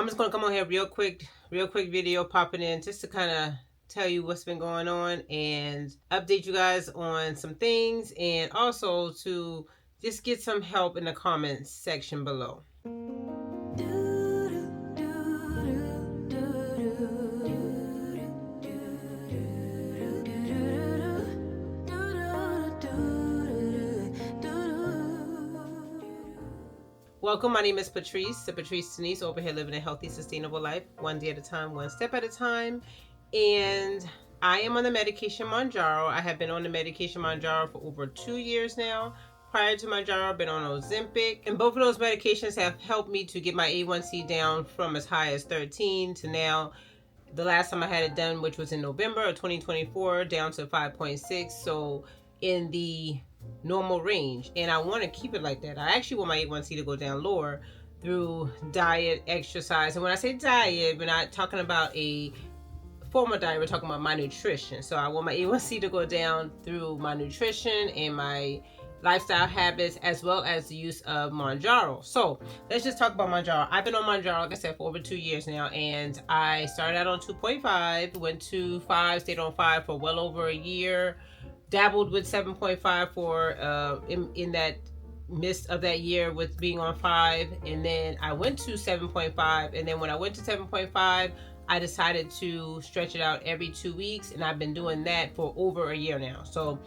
I'm just gonna come on here real quick video popping in just to kind of tell you what's been going on and update you guys on some things, and also to just get some help in the comments section below. Welcome, my name is Patrice, the Patrice.Denise, over here living a healthy, sustainable life, one day at a time, one step at a time. And I am on the medication Mounjaro. I have been on the medication Mounjaro for over 2 years now. Prior to Mounjaro, I've been on Ozempic, and both of those medications have helped me to get my A1C down from as high as 13 to now, the last time I had it done, which was in November of 2024, down to 5.6. So in the normal range, and I want to keep it like that. I actually want my A1C to go down lower through diet, exercise. And when I say diet, we're not talking about a formal diet, we're talking about my nutrition. So I want my A1C to go down through my nutrition and my lifestyle habits, as well as the use of Mounjaro. So let's just talk about Mounjaro. I've been on Mounjaro, like I said, for over 2 years now, and I started out on 2.5, went to 5, stayed on 5 for well over a year, dabbled with 7.5 for in that midst of that year with being on 5, and then I went to 7.5, and then when I went to 7.5, I decided to stretch it out every 2 weeks, and I've been doing that for over a year now. So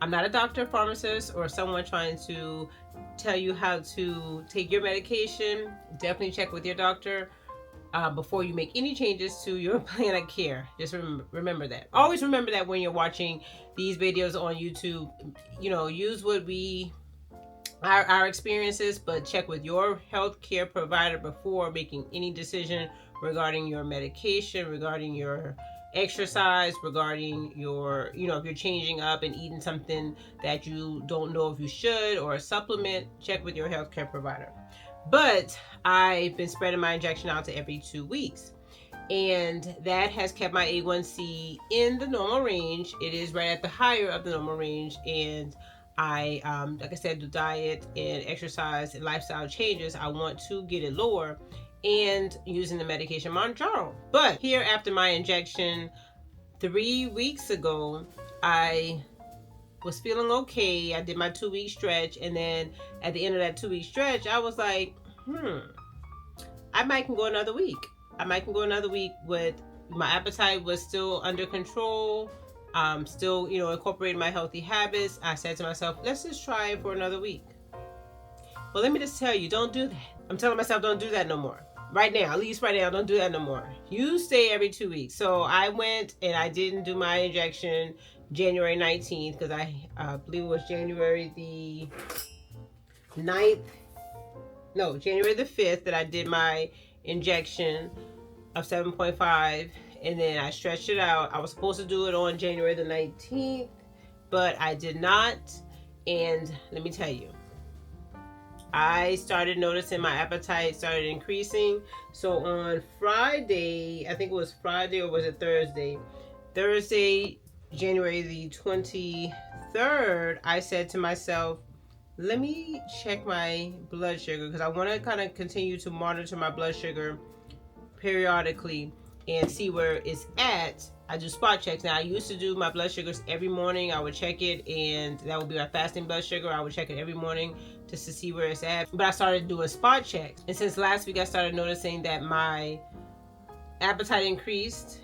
I'm not a doctor, pharmacist, or someone trying to tell you how to take your medication. Definitely check with your doctor before you make any changes to your plan of care. Just remember that. Always remember that when you're watching these videos on YouTube. You know, use what our experiences, but check with your healthcare provider before making any decision regarding your medication, regarding your exercise, regarding your, if you're changing up and eating something that you don't know if you should, or a supplement. Check with your healthcare provider. But I've been spreading my injection out to every 2 weeks, and that has kept my A1C in the normal range. It is right at the higher of the normal range, and I, like I said, the diet and exercise and lifestyle changes, I want to get it lower, and using the medication Mounjaro. But here, after my injection 3 weeks ago, I was feeling okay. I did my 2-week stretch, and then at the end of that 2-week stretch, I was like, I might can go another week. With my appetite was still under control. Still, incorporating my healthy habits. I said to myself, let's just try it for another week. Well, let me just tell you, don't do that. I'm telling myself, don't do that no more. Right now, at least right now, don't do that no more. You stay every 2 weeks. So I went and I didn't do my injection January 19th, because I believe it was January the 9th. No, January the 5th that I did my injection of 7.5, and then I stretched it out. I was supposed to do it on January the 19th, but I did not. And let me tell you, I started noticing my appetite started increasing. So on Friday, I think it was Friday, or was it Thursday? Thursday, January the 23rd, I said to myself, let me check my blood sugar, because I want to kind of continue to monitor my blood sugar periodically and see where it's at. I do spot checks. Now, I used to do my blood sugars every morning. I would check it, and that would be my fasting blood sugar. I would check it every morning just to see where it's at. But I started doing spot checks. And since last week, I started noticing that my appetite increased.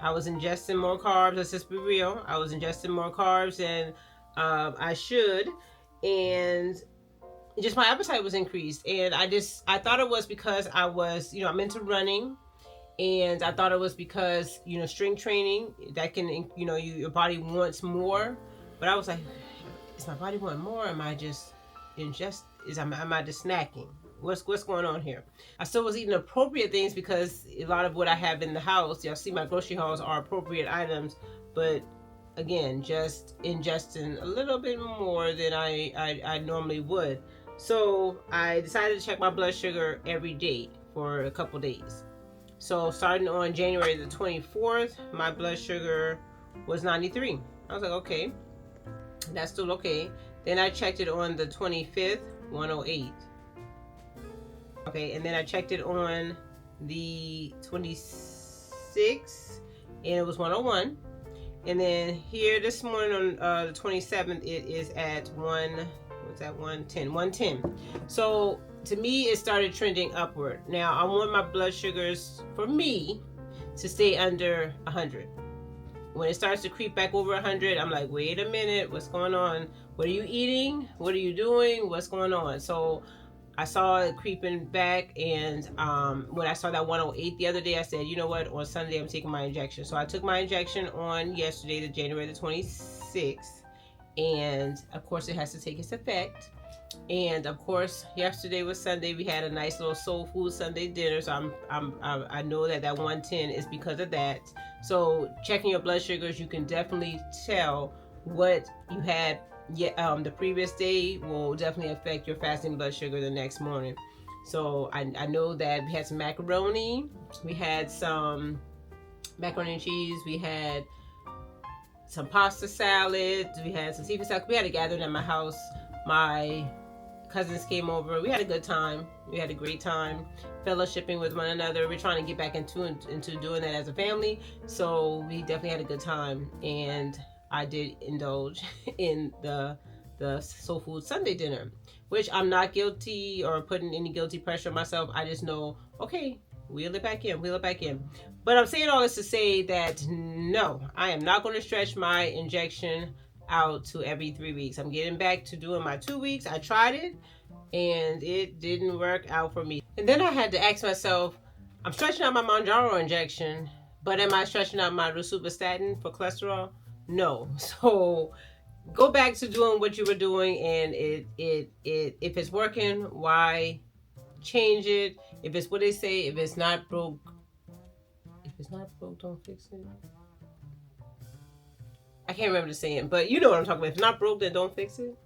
I was ingesting more carbs. Let's just be real. I was ingesting more carbs than I should. And just my appetite was increased. And I thought it was because I was, I'm into running. And I thought it was because, strength training, that can, your body wants more. But I was like, is my body wanting more? Or am I just am I just snacking? What's going on here? I still was eating appropriate things, because a lot of what I have in the house, y'all see my grocery hauls, are appropriate items. But again, just ingesting a little bit more than I normally would. So I decided to check my blood sugar every day for a couple days. So starting on January the 24th, my blood sugar was 93. I was like, okay, that's still okay. Then I checked it on the 25th, 108. Okay, and then I checked it on the 26th, and it was 101. And then here this morning on the 27th, it is at 110. So to me, it started trending upward. Now I want my blood sugars, for me, to stay under 100. When it starts to creep back over 100, I'm like, wait a minute, what's going on? What are you eating? What are you doing? What's going on? So I saw it creeping back, and when I saw that 108 the other day, I said, you know what, on Sunday I'm taking my injection. So I took my injection on yesterday, the January the 26th, and of course it has to take its effect. And of course, yesterday was Sunday. We had a nice little soul food Sunday dinner, so I know that 110 is because of that. So checking your blood sugars, you can definitely tell what you had the previous day will definitely affect your fasting blood sugar the next morning. So I know that we had some macaroni, we had some macaroni and cheese, we had some pasta salad, we had some seafood salad. We had a gathering at my house. My cousins came over. We had a good time. We had a great time fellowshipping with one another. We're trying to get back into doing that as a family. So we definitely had a good time, and I did indulge in the soul food Sunday dinner, which I'm not guilty or putting any guilty pressure on myself. I just know, okay, wheel it back in. But I'm saying all this to say that no, I am not going to stretch my injection out to every 3 weeks. I'm getting back to doing my 2 weeks. I tried it and it didn't work out for me. And then I had to ask myself, I'm stretching out my Mounjaro injection, but am I stretching out my Rosuvastatin for cholesterol? No. So go back to doing what you were doing, and if it's working, why change it? If it's what they say, if it's not broke, don't fix it. I can't remember the saying, but you know what I'm talking about. If it's not broke, then don't fix it.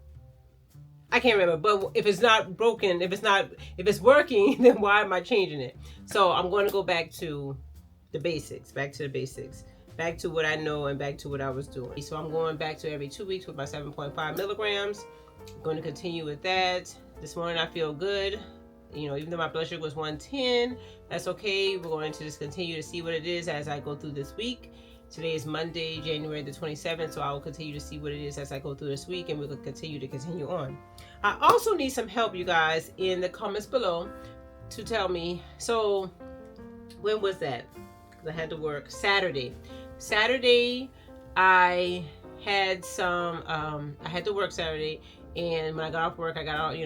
I can't remember, but if it's not broken, if it's working, then why am I changing it? So I'm going to go back to the basics, back to what I know and back to what I was doing. So I'm going back to every 2 weeks with my 7.5 milligrams. I'm going to continue with that. This morning I feel good. You know, even though my blood sugar was 110, that's okay. We're going to just continue to see what it is as I go through this week. Today is Monday, January the 27th, so I will continue to see what it is as I go through this week, and we'll continue on. I also need some help, you guys, in the comments below to tell me. So, when was that? Because I had to work Saturday. I had to work Saturday, and when I got off work, I got out,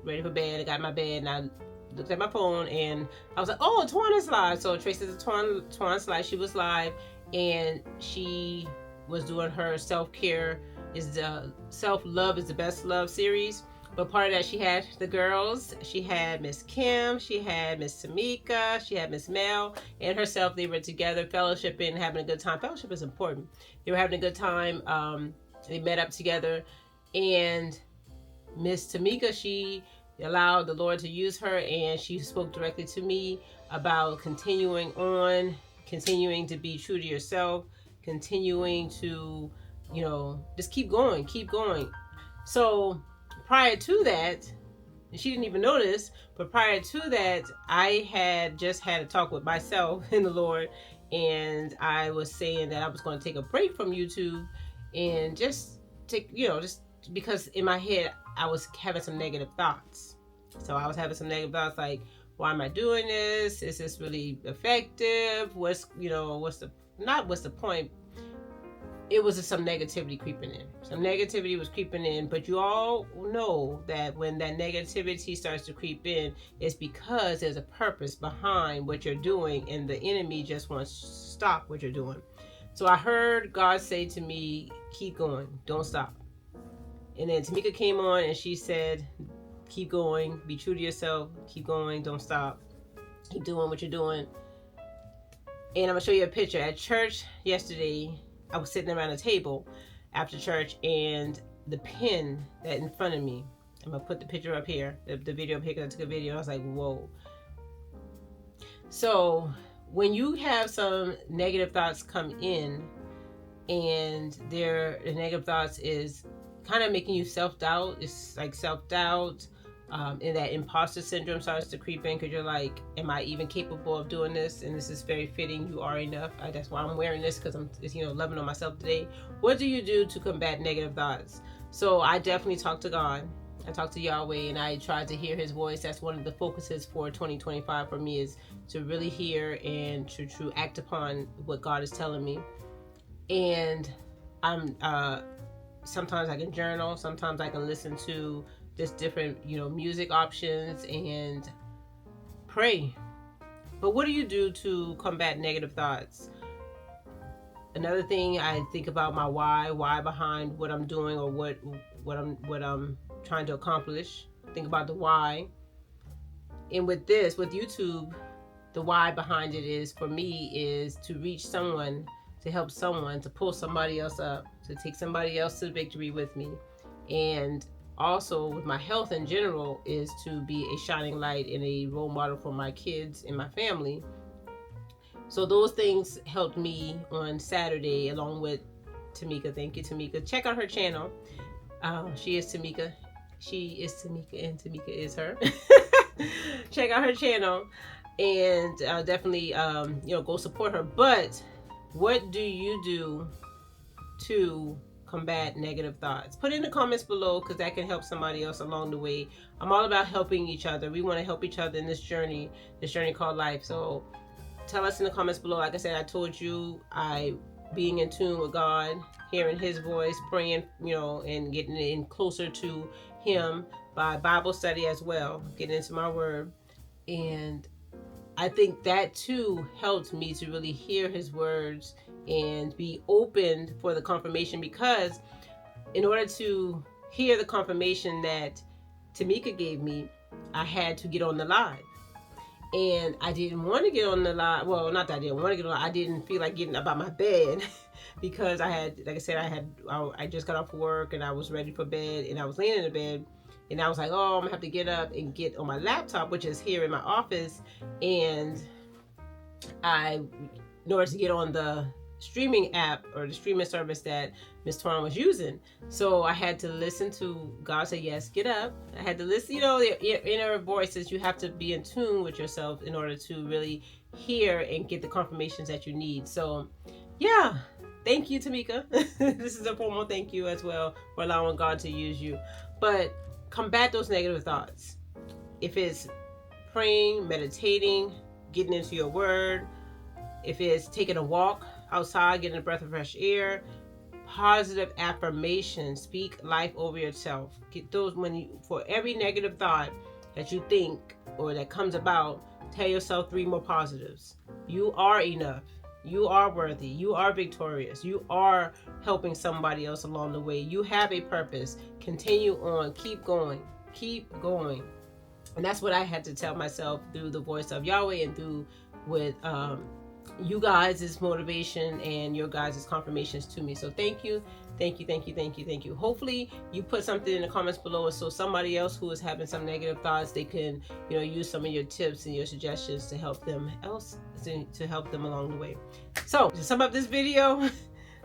ready for bed. I got in my bed, and I looked at my phone, and I was like, oh, Twan is live. So Tracy's Twan's live. She was live, and she was doing her self-care self-love is the best love series. But part of that, she had the girls. She had Miss Kim, she had Miss Tamika, she had Miss Mel, and herself. They were together fellowshipping, having a good time. Fellowship is important. They were having a good time. They met up together, and Miss Tamika, she allowed the Lord to use her, and she spoke directly to me about continuing to be true to yourself, continuing to, just keep going. So prior to that, and she didn't even notice, but prior to that, I had just had a talk with myself and the Lord, and I was saying that I was going to take a break from YouTube and just take, just because in my head, I was having some negative thoughts. So I was having some negative thoughts like, why am I doing this? Is this really effective? What's the point? It was just some negativity creeping in. Some negativity was creeping in, but you all know that when that negativity starts to creep in, it's because there's a purpose behind what you're doing, and the enemy just wants to stop what you're doing. So I heard God say to me, keep going, don't stop. And then Tamika came on and she said, keep going, be true to yourself, keep going, don't stop, keep doing what you're doing. And I'm gonna show you a picture. At church yesterday, I was sitting around a table after church, and the pen that in front of me, I'm gonna put the picture up here, the video up here, because I took a video. I was like, whoa. So when you have some negative thoughts come in, and the negative thoughts is kind of making you self-doubt. It's like self-doubt, And that imposter syndrome starts to creep in because you're like, am I even capable of doing this? And this is very fitting. You are enough. That's why I'm wearing this, because I'm, loving on myself today. What do you do to combat negative thoughts? So I definitely talk to God. I talk to Yahweh, and I try to hear his voice. That's one of the focuses for 2025 for me, is to really hear and to act upon what God is telling me. And I'm sometimes I can journal, sometimes I can listen to just different music options and pray. But what do you do to combat negative thoughts? Another thing, I think about my why behind what I'm doing, or what I'm trying to accomplish. Think about the why. And with YouTube, the why behind it is, for me, is to reach someone, to help someone, to pull somebody else up, to take somebody else to victory with me. And also with my health in general, is to be a shining light and a role model for my kids and my family. So those things helped me on Saturday, along with Tamika. Thank you, Tamika. Check out her channel. She is Tamika. She is Tamika, and Tamika is her. Check out her channel, and definitely go support her. But what do you do to combat negative thoughts? Put in the comments below, because that can help somebody else along the way. I'm all about helping each other. We want to help each other in this journey called life. So tell us in the comments below. Like I said, I told you, being in tune with God, hearing his voice, praying, and getting in closer to him by Bible study as well, getting into my word. And I think that too helped me to really hear his words and be open for the confirmation, because in order to hear the confirmation that Tamika gave me, I had to get on the live. And I didn't want to get on the live. Well, not that I didn't want to get on. I didn't feel like getting up out my bed because I had, like I said, I just got off work and I was ready for bed, and I was laying in the bed, and I was like, oh, I'm gonna have to get up and get on my laptop, which is here in my office. And in order to get on the streaming app or the streaming service that Miss Twan was using, so I had to listen to God say, yes, get up. I had to listen, the inner voices. You have to be in tune with yourself in order to really hear and get the confirmations that you need. So yeah, thank you, Tamika. This is a formal thank you as well for allowing God to use you. But combat those negative thoughts. If it's praying, meditating, getting into your word, if it's taking a walk outside, getting a breath of fresh air, positive affirmation, speak life over yourself. Get those, for every negative thought that you think or that comes about, tell yourself 3 more positives. You are enough. You are worthy. You are victorious. You are helping somebody else along the way. You have a purpose. Continue on. Keep going. Keep going. And that's what I had to tell myself through the voice of Yahweh, and through with you guys' motivation and your guys' confirmations to me. So thank you. Thank you, thank you, thank you, thank you. Hopefully you put something in the comments below, so somebody else who is having some negative thoughts, they can, use some of your tips and your suggestions to help them along the way. So to sum up this video,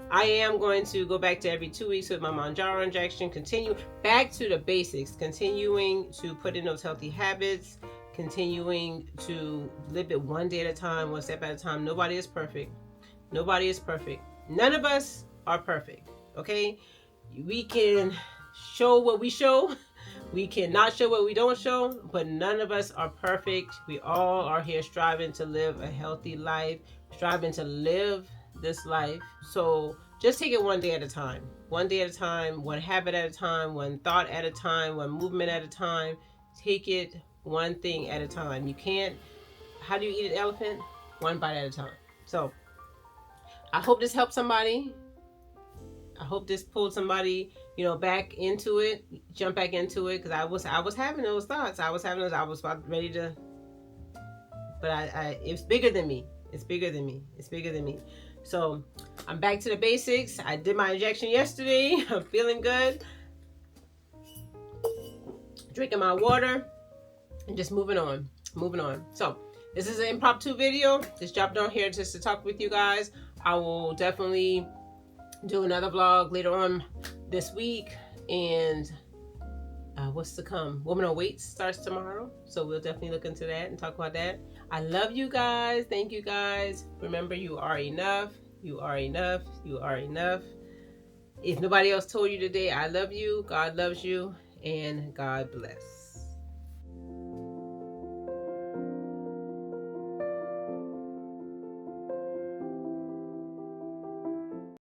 I am going to go back to every 2 weeks with my Mounjaro injection, continue back to the basics, continuing to put in those healthy habits, continuing to live it one day at a time, one step at a time. Nobody is perfect. Nobody is perfect. None of us are perfect. Okay, we can show what we show, we cannot show what we don't show, but none of us are perfect. We all are here striving to live a healthy life, striving to live this life. So just take it one day at a time, one habit at a time, one thought at a time, one movement at a time. Take it one thing at a time. You can't, how do you eat an elephant? One bite at a time. So I hope this helped somebody. I hope this pulled somebody, back into it, jump back into it, because I was having those thoughts. I was about ready to, but it's bigger than me. It's bigger than me. It's bigger than me. So I'm back to the basics. I did my injection yesterday. I'm feeling good. Drinking my water and just moving on. So this is an impromptu video. Just dropped on here just to talk with you guys. I will definitely do another vlog later on this week, and what's to come. Woman on Weight starts tomorrow, so we'll definitely look into that and talk about that. I love you guys. Thank you guys. Remember, you are enough. You are enough. You are enough. If nobody else told you today, I love you. God loves you, and God bless.